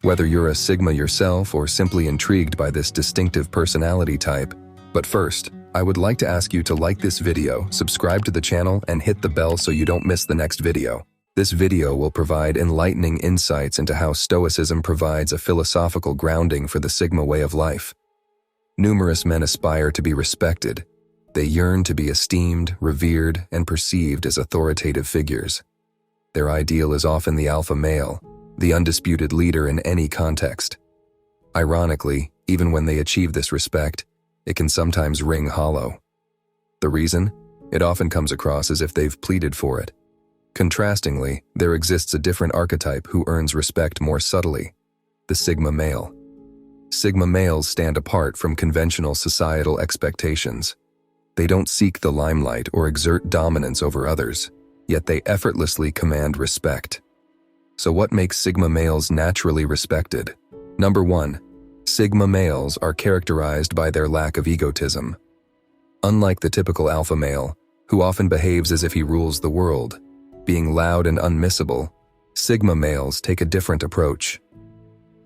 Whether you're a Sigma yourself or simply intrigued by this distinctive personality type. But first, I would like to ask you to like this video, subscribe to the channel, and hit the bell so you don't miss the next video. This video will provide enlightening insights into how Stoicism provides a philosophical grounding for the Sigma way of life. Numerous men aspire to be respected. They yearn to be esteemed, revered, and perceived as authoritative figures. Their ideal is often the alpha male, the undisputed leader in any context. Ironically, even when they achieve this respect, it can sometimes ring hollow. The reason? It often comes across as if they've pleaded for it. Contrastingly, there exists a different archetype who earns respect more subtly: the Sigma male. Sigma males stand apart from conventional societal expectations. They don't seek the limelight or exert dominance over others, yet they effortlessly command respect. So what makes Sigma males naturally respected? Number 1. Sigma males are characterized by their lack of egotism. Unlike the typical alpha male, who often behaves as if he rules the world, being loud and unmissable, Sigma males take a different approach.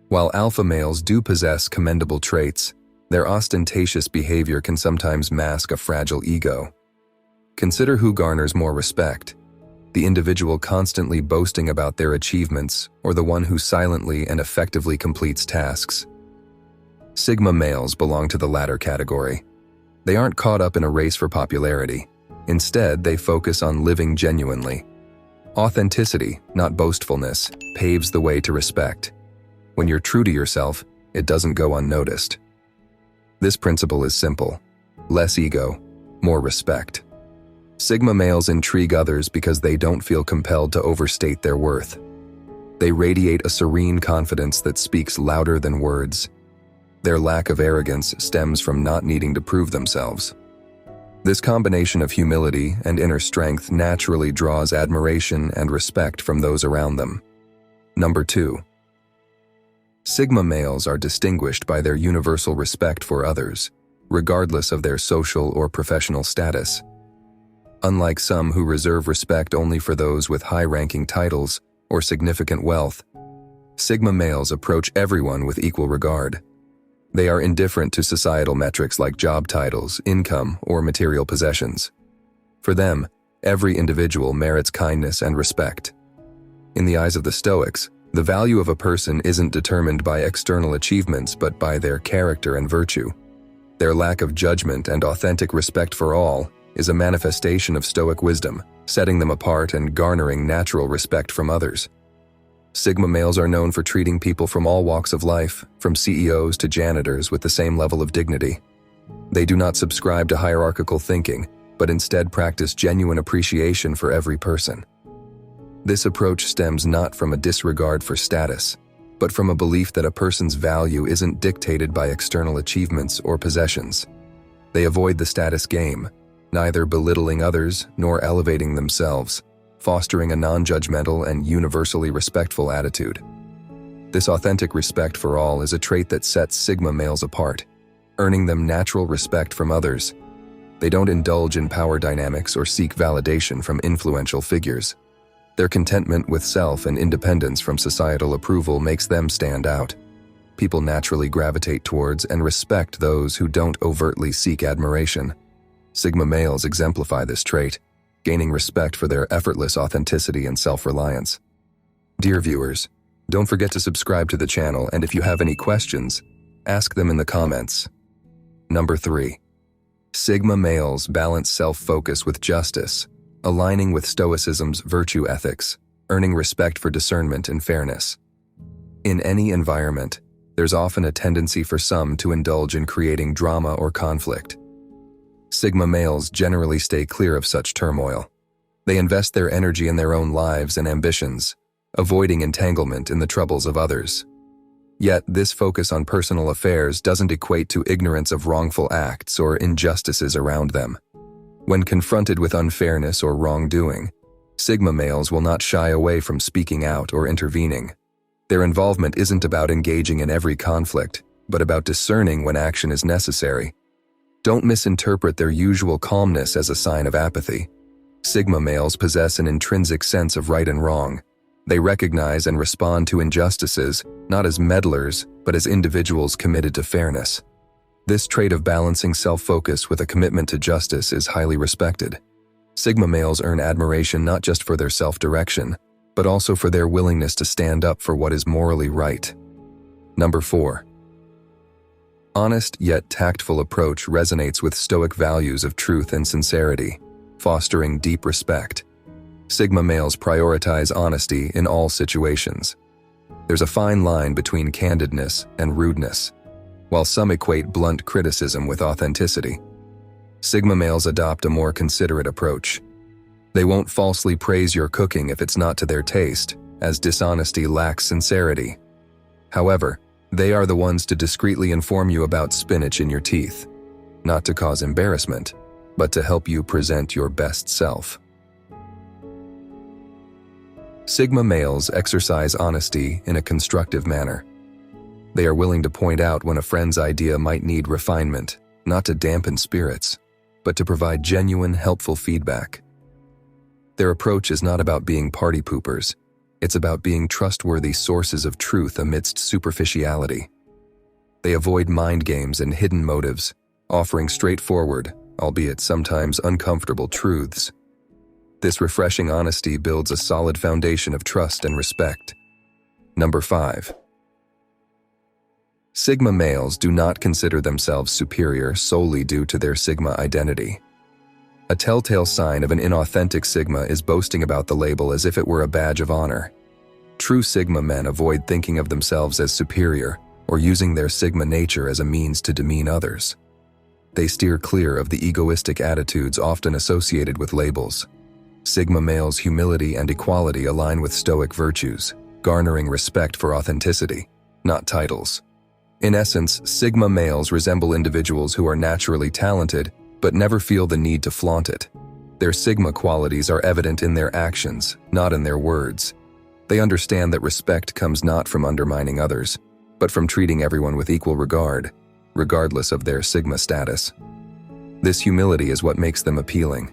While alpha males do possess commendable traits, their ostentatious behavior can sometimes mask a fragile ego. Consider who garners more respect: the individual constantly boasting about their achievements, or the one who silently and effectively completes tasks. Sigma males belong to the latter category. They aren't caught up in a race for popularity. Instead, they focus on living genuinely. Authenticity, not boastfulness, paves the way to respect. When you're true to yourself, it doesn't go unnoticed. This principle is simple: less ego, more respect. Sigma males intrigue others because they don't feel compelled to overstate their worth. They radiate a serene confidence that speaks louder than words. Their lack of arrogance stems from not needing to prove themselves. This combination of humility and inner strength naturally draws admiration and respect from those around them. Number 2. Sigma males are distinguished by their universal respect for others, regardless of their social or professional status. Unlike some who reserve respect only for those with high-ranking titles or significant wealth, Sigma males approach everyone with equal regard. They are indifferent to societal metrics like job titles, income, or material possessions. For them, every individual merits kindness and respect. In the eyes of the Stoics, the value of a person isn't determined by external achievements but by their character and virtue. Their lack of judgment and authentic respect for all is a manifestation of Stoic wisdom, setting them apart and garnering natural respect from others. Sigma males are known for treating people from all walks of life, from CEOs to janitors, with the same level of dignity. They do not subscribe to hierarchical thinking, but instead practice genuine appreciation for every person. This approach stems not from a disregard for status, but from a belief that a person's value isn't dictated by external achievements or possessions. They avoid the status game, neither belittling others nor elevating themselves, fostering a non-judgmental and universally respectful attitude. This authentic respect for all is a trait that sets Sigma males apart, earning them natural respect from others. They don't indulge in power dynamics or seek validation from influential figures. Their contentment with self and independence from societal approval makes them stand out. People naturally gravitate towards and respect those who don't overtly seek admiration. Sigma males exemplify this trait, gaining respect for their effortless authenticity and self-reliance. Dear viewers, don't forget to subscribe to the channel, and if you have any questions, ask them in the comments. Number 3. Sigma males balance self-focus with justice, aligning with Stoicism's virtue ethics, earning respect for discernment and fairness. In any environment, there's often a tendency for some to indulge in creating drama or conflict. Sigma males generally stay clear of such turmoil. They invest their energy in their own lives and ambitions, avoiding entanglement in the troubles of others. Yet, this focus on personal affairs doesn't equate to ignorance of wrongful acts or injustices around them. When confronted with unfairness or wrongdoing, Sigma males will not shy away from speaking out or intervening. Their involvement isn't about engaging in every conflict, but about discerning when action is necessary. Don't misinterpret their usual calmness as a sign of apathy. Sigma males possess an intrinsic sense of right and wrong. They recognize and respond to injustices, not as meddlers, but as individuals committed to fairness. This trait of balancing self-focus with a commitment to justice is highly respected. Sigma males earn admiration not just for their self-direction, but also for their willingness to stand up for what is morally right. Number 4. Honest yet tactful approach resonates with Stoic values of truth and sincerity, fostering deep respect. Sigma males prioritize honesty in all situations. There's a fine line between candidness and rudeness, while some equate blunt criticism with authenticity. Sigma males adopt a more considerate approach. They won't falsely praise your cooking if it's not to their taste, as dishonesty lacks sincerity. However, they are the ones to discreetly inform you about spinach in your teeth, not to cause embarrassment, but to help you present your best self. Sigma males exercise honesty in a constructive manner. They are willing to point out when a friend's idea might need refinement, not to dampen spirits, but to provide genuine, helpful feedback. Their approach is not about being party poopers. It's about being trustworthy sources of truth amidst superficiality. They avoid mind games and hidden motives, offering straightforward, albeit sometimes uncomfortable truths. This refreshing honesty builds a solid foundation of trust and respect. Number 5. Sigma males do not consider themselves superior solely due to their Sigma identity. A telltale sign of an inauthentic Sigma is boasting about the label as if it were a badge of honor. True Sigma men avoid thinking of themselves as superior or using their Sigma nature as a means to demean others. They steer clear of the egoistic attitudes often associated with labels. Sigma males' humility and equality align with Stoic virtues, garnering respect for authenticity, not titles. In essence, Sigma males resemble individuals who are naturally talented but never feel the need to flaunt it. Their Sigma qualities are evident in their actions, not in their words. They understand that respect comes not from undermining others, but from treating everyone with equal regard, regardless of their Sigma status. This humility is what makes them appealing.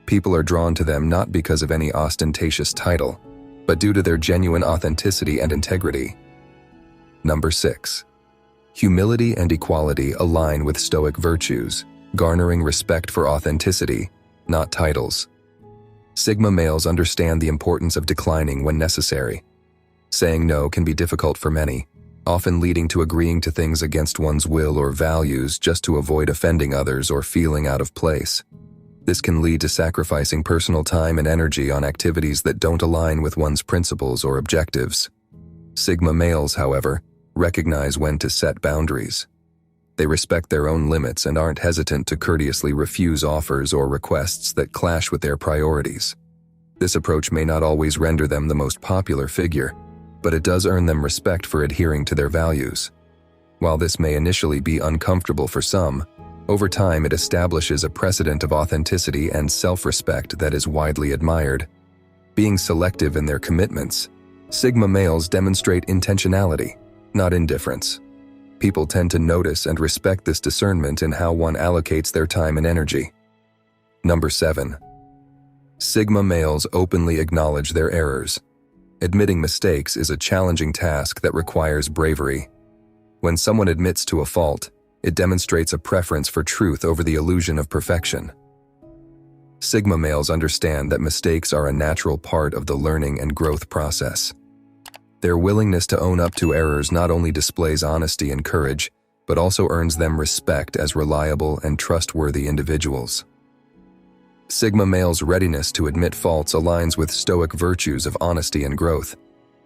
People are drawn to them not because of any ostentatious title, but due to their genuine authenticity and integrity. Number 6. Humility and equality align with Stoic virtues, garnering respect for authenticity, not titles. Sigma males understand the importance of declining when necessary. Saying no can be difficult for many, often leading to agreeing to things against one's will or values just to avoid offending others or feeling out of place. This can lead to sacrificing personal time and energy on activities that don't align with one's principles or objectives. Sigma males, however, recognize when to set boundaries. They respect their own limits and aren't hesitant to courteously refuse offers or requests that clash with their priorities. This approach may not always render them the most popular figure, but it does earn them respect for adhering to their values. While this may initially be uncomfortable for some, over time it establishes a precedent of authenticity and self-respect that is widely admired. Being selective in their commitments, Sigma males demonstrate intentionality, not indifference. People tend to notice and respect this discernment in how one allocates their time and energy. Number 7. Sigma males openly acknowledge their errors. Admitting mistakes is a challenging task that requires bravery. When someone admits to a fault, it demonstrates a preference for truth over the illusion of perfection. Sigma males understand that mistakes are a natural part of the learning and growth process. Their willingness to own up to errors not only displays honesty and courage, but also earns them respect as reliable and trustworthy individuals. Sigma males' readiness to admit faults aligns with Stoic virtues of honesty and growth,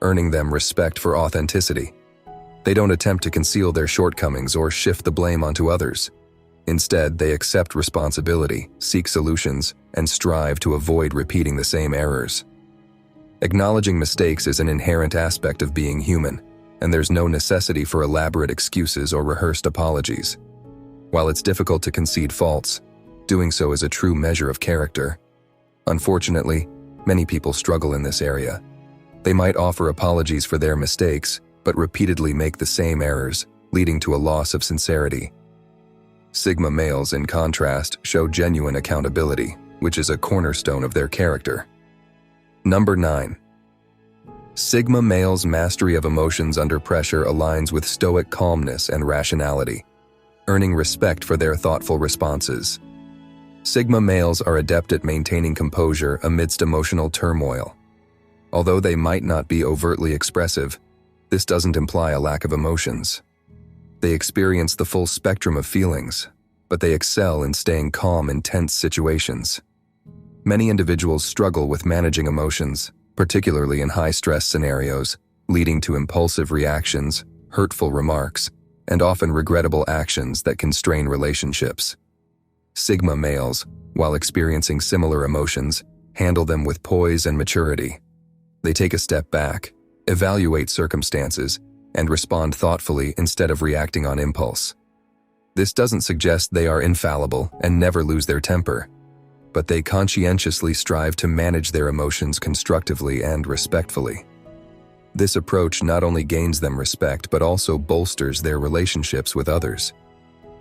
earning them respect for authenticity. They don't attempt to conceal their shortcomings or shift the blame onto others. Instead, they accept responsibility, seek solutions, and strive to avoid repeating the same errors. Acknowledging mistakes is an inherent aspect of being human, and there's no necessity for elaborate excuses or rehearsed apologies. While it's difficult to concede faults, doing so is a true measure of character. Unfortunately, many people struggle in this area. They might offer apologies for their mistakes, but repeatedly make the same errors, leading to a loss of sincerity. Sigma males, in contrast, show genuine accountability, which is a cornerstone of their character. Number 9. Sigma males' mastery of emotions under pressure aligns with Stoic calmness and rationality, earning respect for their thoughtful responses. Sigma males are adept at maintaining composure amidst emotional turmoil. Although they might not be overtly expressive, this doesn't imply a lack of emotions. They experience the full spectrum of feelings, but they excel in staying calm in tense situations. Many individuals struggle with managing emotions, particularly in high-stress scenarios, leading to impulsive reactions, hurtful remarks, and often regrettable actions that can strain relationships. Sigma males, while experiencing similar emotions, handle them with poise and maturity. They take a step back, evaluate circumstances, and respond thoughtfully instead of reacting on impulse. This doesn't suggest they are infallible and never lose their temper, but they conscientiously strive to manage their emotions constructively and respectfully. This approach not only gains them respect but also bolsters their relationships with others.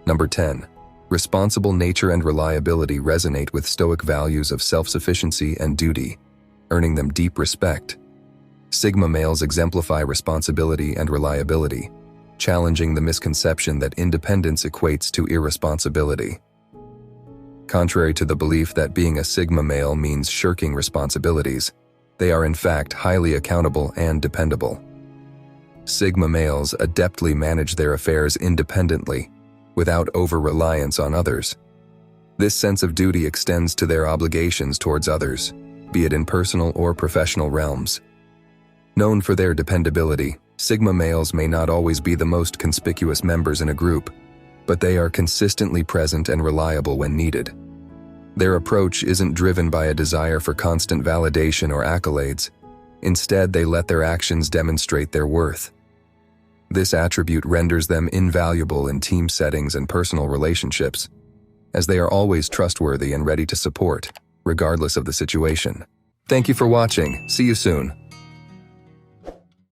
Number 10. Responsible nature and reliability resonate with Stoic values of self-sufficiency and duty, earning them deep respect. Sigma males exemplify responsibility and reliability, challenging the misconception that independence equates to irresponsibility. Contrary to the belief that being a Sigma male means shirking responsibilities, they are in fact highly accountable and dependable. Sigma males adeptly manage their affairs independently, without over-reliance on others. This sense of duty extends to their obligations towards others, be it in personal or professional realms. Known for their dependability, Sigma males may not always be the most conspicuous members in a group, but they are consistently present and reliable when needed. Their approach isn't driven by a desire for constant validation or accolades. Instead, they let their actions demonstrate their worth. This attribute renders them invaluable in team settings and personal relationships, as they are always trustworthy and ready to support, regardless of the situation. Thank you for watching. See you soon.